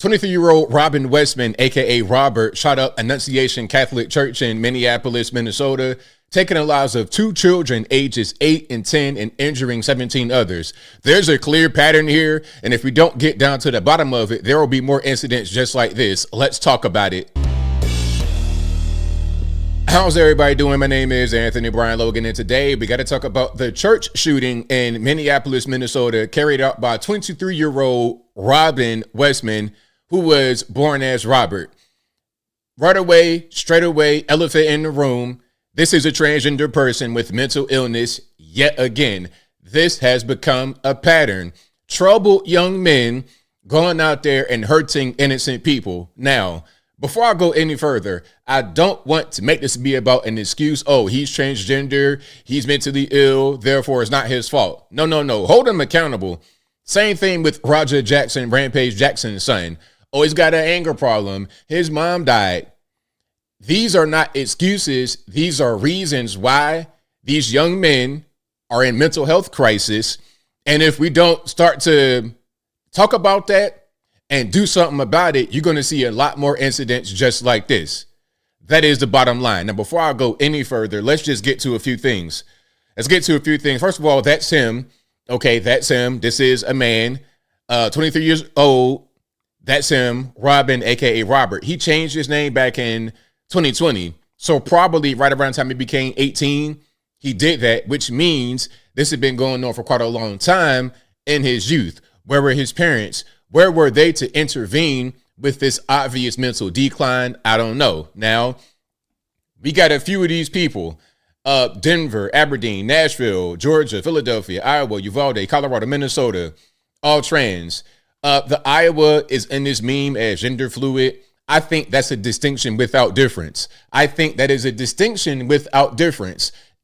23-year-old Robin Westman, a.k.a. Robert, shot up Annunciation Catholic Church in Minneapolis, Minnesota, taking the lives of 2 children ages 8 and 10 and injuring 17 others. There's a clear pattern here, and if we don't get down to the bottom of it, there will be more incidents just like this. Let's talk about it. How's everybody doing? My name is Anthony Brian Logan, and today we got to talk about the church shooting in Minneapolis, Minnesota, carried out by 23-year-old Robin Westman, who was born as Robert. Right away, straight away, elephant in the room. This is a transgender person with mental illness. Yet again, this has become a pattern. Troubled young men going out there and hurting innocent people. Now, before I go any further, I don't want to make this be about an excuse. Oh, he's transgender, he's mentally ill, therefore it's not his fault. No. Hold him accountable. Same thing with Roger Jackson, Rampage Jackson's son. Oh, he's got an anger problem. His mom died. These are not excuses. These are reasons why these young men are in mental health crisis. And if we don't start to talk about that and do something about it, you're going to see a lot more incidents just like this. That is the bottom line. Now, before I go any further, let's just get to a few things. First of all, that's him. Okay, that's him. This is a man, 23 years old. That's him, Robin, a.k.a. Robert. He changed his name back in 2020. So probably right around the time he became 18, he did that, which means this had been going on for quite a long time in his youth. Where were his parents? Where were they to intervene with this obvious mental decline? I don't know. Now, we got a few of these people. Denver, Aberdeen, Nashville, Georgia, Philadelphia, Iowa, Uvalde, Colorado, Minnesota, all trans. The Iowa is in this meme as gender fluid. I think that's a distinction without difference.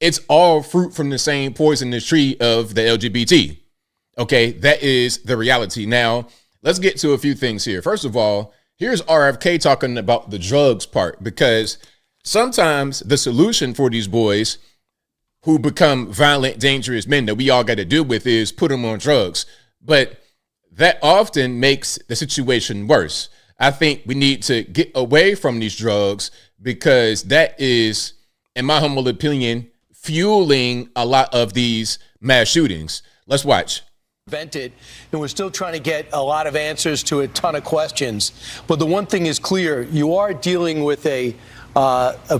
It's all fruit from the same poisonous tree of the LGBT. Okay, that is the reality. Now, let's get to a few things here. First of all, here's RFK talking about the drugs part, because sometimes the solution for these boys who become violent, dangerous men that we all got to deal with is put them on drugs. But that often makes the situation worse. I think we need to get away from these drugs because that is, in my humble opinion, fueling a lot of these mass shootings. Let's watch. Invented, and we're still trying to get a lot of answers to a ton of questions. But the one thing is clear: you are dealing with a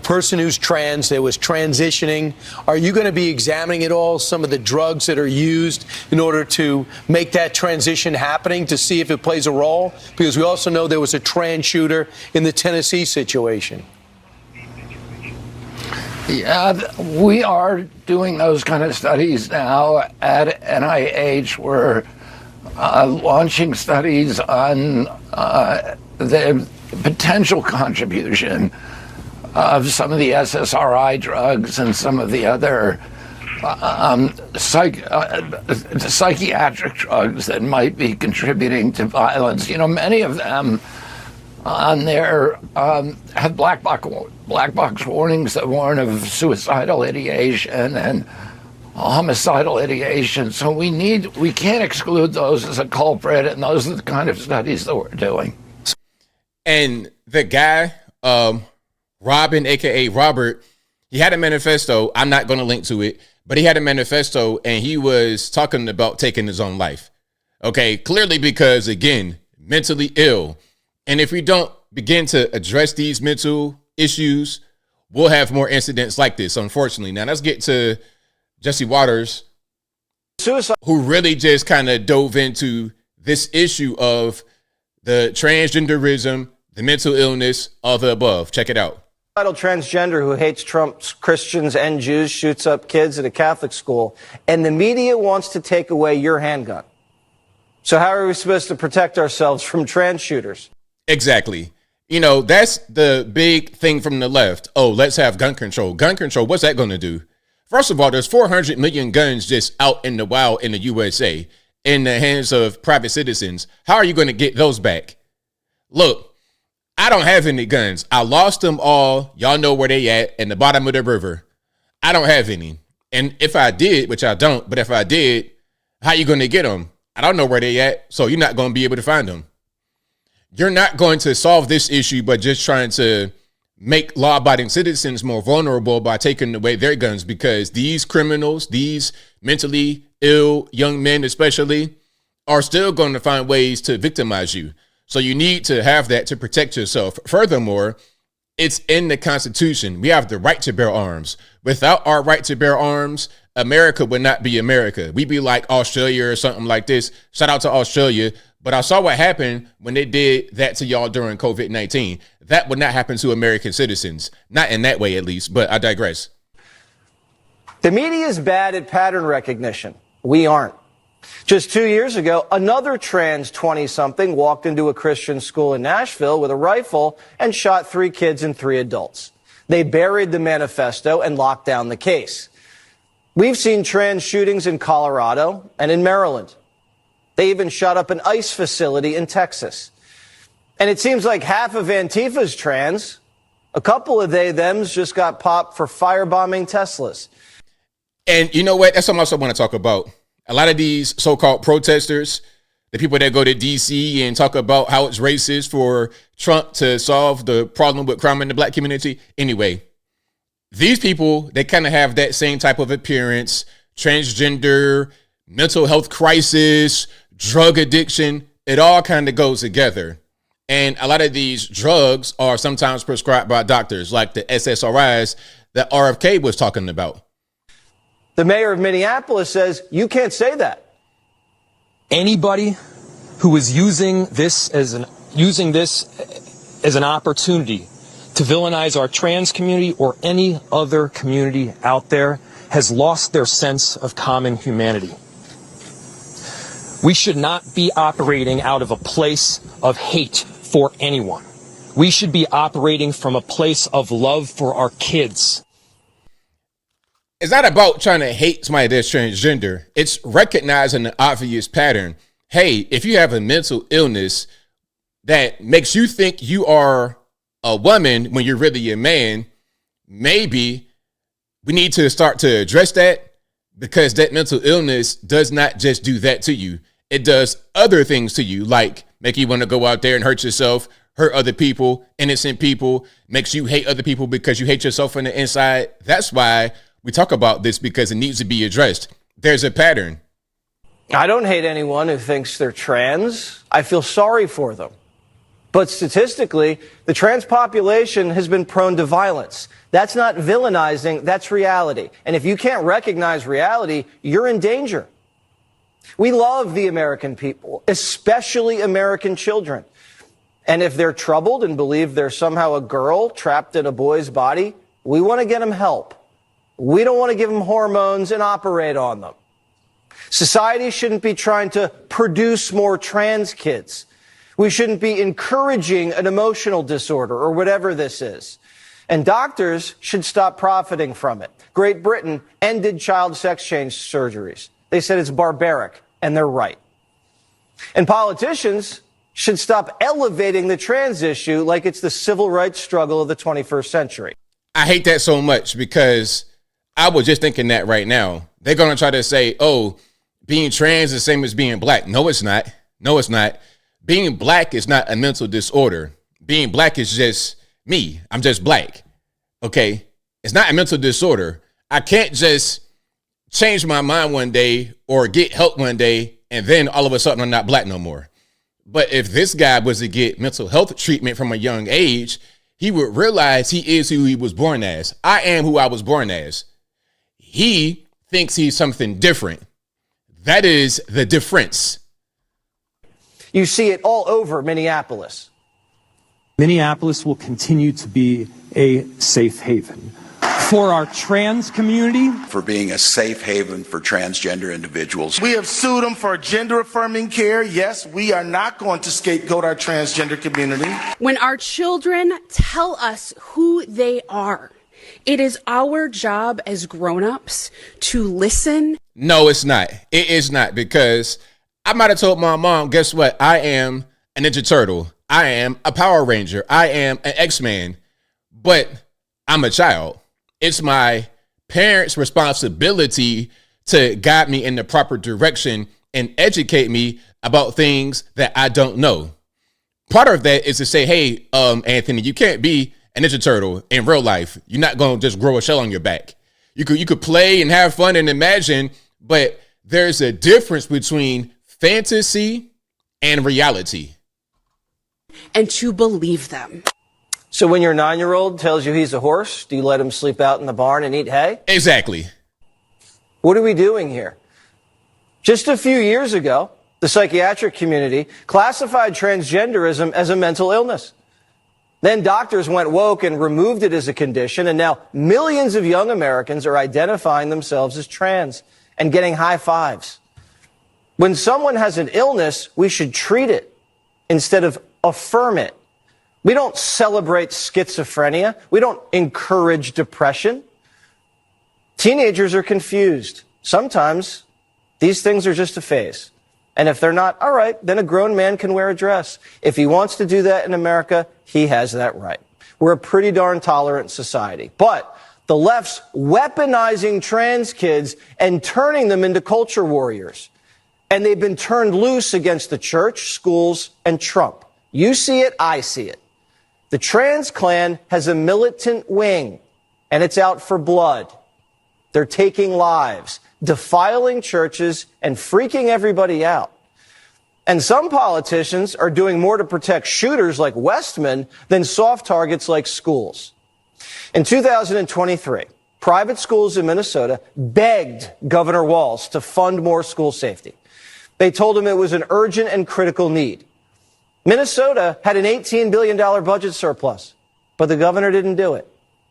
person who's trans, that was transitioning. Are you going to be examining at all some of the drugs that are used in order to make that transition happening, to see if it plays a role? Because we also know there was a trans shooter in the Tennessee situation. Yeah, we are doing those kind of studies now at NIH. We're launching studies on the potential contribution of some of the SSRI drugs and some of the other psychiatric drugs that might be contributing to violence. You know, many of them on there have black box warnings that warn of suicidal ideation and homicidal ideation. So we can't exclude those as a culprit, and those are the kind of studies that we're doing. And the guy, Robin, a.k.a. Robert, he had a manifesto. I'm not going to link to it, but he had a manifesto, and he was talking about taking his own life. Okay, clearly because, again, mentally ill. And if we don't begin to address these mental issues, we'll have more incidents like this, unfortunately. Now, let's get to Jesse Waters, who really just kind of dove into this issue of the transgenderism, the mental illness, all the above. Check it out. Transgender who hates Trump's Christians and Jews shoots up kids at a Catholic school, and the media wants to take away your handgun. So how are we supposed to protect ourselves from trans shooters? Exactly. You know, that's the big thing from the left. Oh, let's have gun control. Gun control, what's that going to do? First of all, there's 400 million guns just out in the wild in the USA in the hands of private citizens. How are you going to get those back? Look, I don't have any guns. I lost them all. Y'all know where they at in the bottom of the river. I don't have any. And if I did, which I don't, but if I did, how you going to get them? I don't know where they at, so you're not going to be able to find them. you're not going to solve this issue by just trying to make law-abiding citizens more vulnerable by taking away their guns, because these criminals, these mentally ill young men especially, are still going to find ways to victimize you. So you need to have that to protect yourself. Furthermore, it's in the Constitution. We have the right to bear arms. Without our right to bear arms, America would not be America. We'd be like Australia or something like this. Shout out to Australia. But I saw what happened when they did that to y'all during COVID-19. That would not happen to American citizens. Not in that way, at least. But I digress. The media is bad at pattern recognition. We aren't. Just 2 years ago, another trans 20-something walked into a Christian school in Nashville with a rifle and shot 3 kids and 3 adults. They buried the manifesto and locked down the case. We've seen trans shootings in Colorado and in Maryland. They even shot up an ICE facility in Texas. And it seems like half of Antifa's trans. A couple of they-thems just got popped for firebombing Teslas. And you know what? That's something else I want to talk about. A lot of these so-called protesters, the people that go to D.C. and talk about how it's racist for Trump to solve the problem with crime in the black community. Anyway, these people, they kind of have that same type of appearance, transgender, mental health crisis, drug addiction. It all kind of goes together. And a lot of these drugs are sometimes prescribed by doctors, like the SSRIs that RFK was talking about. The mayor of Minneapolis says you can't say that. Anybody who is using this as an opportunity to villainize our trans community or any other community out there has lost their sense of common humanity. We should not be operating out of a place of hate for anyone. We should be operating from a place of love for our kids. It's not about trying to hate somebody that's transgender. It's recognizing the obvious pattern. Hey, if you have a mental illness that makes you think you are a woman when you're really a man, maybe we need to start to address that, because that mental illness does not just do that to you. It does other things to you, like make you want to go out there and hurt yourself, hurt other people, innocent people, makes you hate other people because you hate yourself on the inside. That's why we talk about this, because it needs to be addressed. There's a pattern. I don't hate anyone who thinks they're trans. I feel sorry for them. But statistically, the trans population has been prone to violence. That's not villainizing, that's reality. And if you can't recognize reality, you're in danger. We love the American people, especially American children. And if they're troubled and believe they're somehow a girl trapped in a boy's body, we want to get them help. We don't want to give them hormones and operate on them. Society shouldn't be trying to produce more trans kids. We shouldn't be encouraging an emotional disorder or whatever this is. And doctors should stop profiting from it. Great Britain ended child sex change surgeries. They said it's barbaric, and they're right. And politicians should stop elevating the trans issue like it's the civil rights struggle of the 21st century. I hate that so much, because I was just thinking that right now. They're going to try to say, oh, being trans is the same as being black. No, it's not. No, it's not. Being black is not a mental disorder. Being black is just me. I'm just black. Okay? It's not a mental disorder. I can't just change my mind one day or get help one day and then all of a sudden I'm not black no more. But if this guy was to get mental health treatment from a young age, he would realize he is who he was born as. I am who I was born as. He thinks he's something different. That is the difference. You see it all over Minneapolis. Minneapolis will continue to be a safe haven for our trans community. For being a safe haven for transgender individuals. We have sued them for gender-affirming care. Yes, we are not going to scapegoat our transgender community. When our children tell us who they are, it is our job as grown-ups to listen. No, it's not. It is not, because I might have told my mom, guess what? I am a Ninja Turtle. I am a Power Ranger. I am an X-Man. But I'm a child. It's my parents' responsibility to guide me in the proper direction and educate me about things that I don't know. part of that is to say, hey, Anthony, you can't be a Ninja Turtle in real life. You're not going to just grow a shell on your back. You could play and have fun and imagine, but there's a difference between fantasy and reality. And to believe them. So when your 9-year-old tells you he's a horse, do you let him sleep out in the barn and eat hay? Exactly. What are we doing here? Just a few years ago, the psychiatric community classified transgenderism as a mental illness. Then doctors went woke and removed it as a condition, and now millions of young Americans are identifying themselves as trans and getting high fives. When someone has an illness, we should treat it instead of affirm it. We don't celebrate schizophrenia. We don't encourage depression. Teenagers are confused. Sometimes these things are just a phase. And if they're not, all right, then a grown man can wear a dress. If he wants to do that in America, he has that right. We're a pretty darn tolerant society. But the left's weaponizing trans kids and turning them into culture warriors. And they've been turned loose against the church, schools, and Trump. You see it, I see it. The trans Klan has a militant wing, and it's out for blood. They're taking lives, defiling churches, and freaking everybody out. And some politicians are doing more to protect shooters like Westman than soft targets like schools. In 2023, private schools in Minnesota begged Governor Walz to fund more school safety. They told him it was an urgent and critical need. Minnesota had an $18 billion budget surplus, but the governor didn't do it.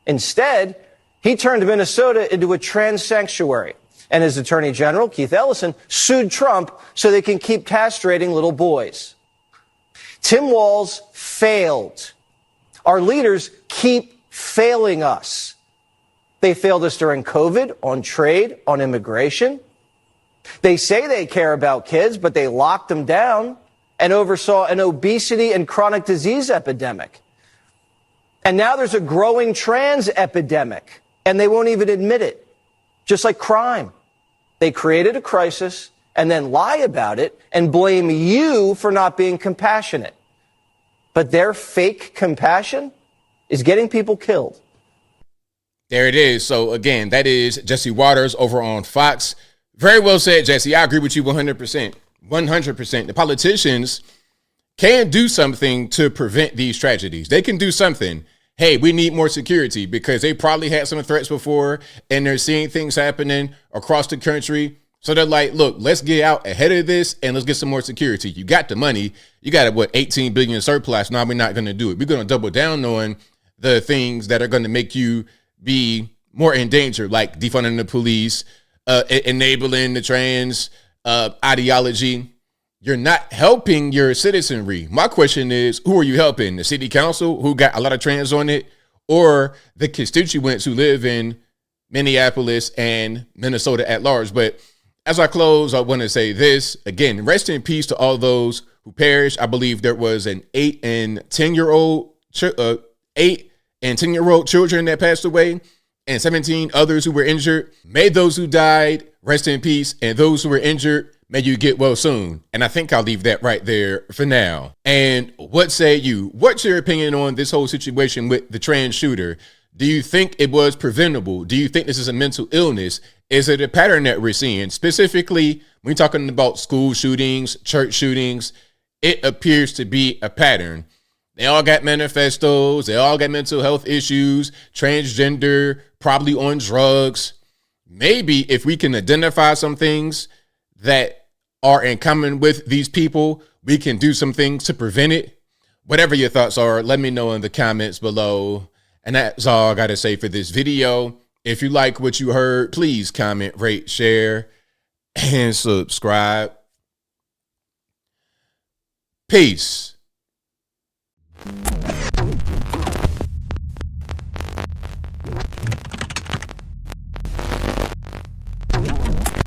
Instead, he turned Minnesota into a trans sanctuary. And his attorney general, Keith Ellison, sued Trump so they can keep castrating little boys. Tim Walz failed. Our leaders keep failing us. They failed us during COVID, on trade, on immigration. They say they care about kids, but they locked them down and oversaw an obesity and chronic disease epidemic. And now there's a growing trans epidemic, and they won't even admit it. Just like crime. They created a crisis and then lie about it and blame you for not being compassionate. But their fake compassion is getting people killed. There it is. So again, that is Jesse Waters over on Fox. Very well said, Jesse. I agree with you 100%. 100%. The politicians can do something to prevent these tragedies. They can do something. Hey, we need more security because they probably had some threats before and they're seeing things happening across the country. So they're like, look, let's get out ahead of this and let's get some more security. You got the money. You got 18 billion surplus. Now we're not going to do it. We're going to double down on the things that are going to make you be more in danger, like defunding the police, enabling the trans ideology. You're not helping your citizenry. My question is, who are you helping? The city council, who got a lot of trans on it, or the constituents who live in Minneapolis and Minnesota at large? But as I close, I want to say this. Again, rest in peace to all those who perished. I believe there was an 8 and 10-year-old children that passed away and 17 others who were injured. May those who died rest in peace, and those who were injured, may you get well soon. And I think I'll leave that right there for now. And what say you? What's your opinion on this whole situation with the trans shooter? Do you think it was preventable? Do you think this is a mental illness? Is it a pattern that we're seeing? Specifically, when we're talking about school shootings, church shootings, it appears to be a pattern. They all got manifestos. They all got mental health issues, transgender, probably on drugs. Maybe if we can identify some things that are in common with these people, we can do some things to prevent it. Whatever your thoughts are, let me know in the comments below. And that's all I got to say for this video. If you like what you heard, please comment, rate, share, and subscribe. Peace.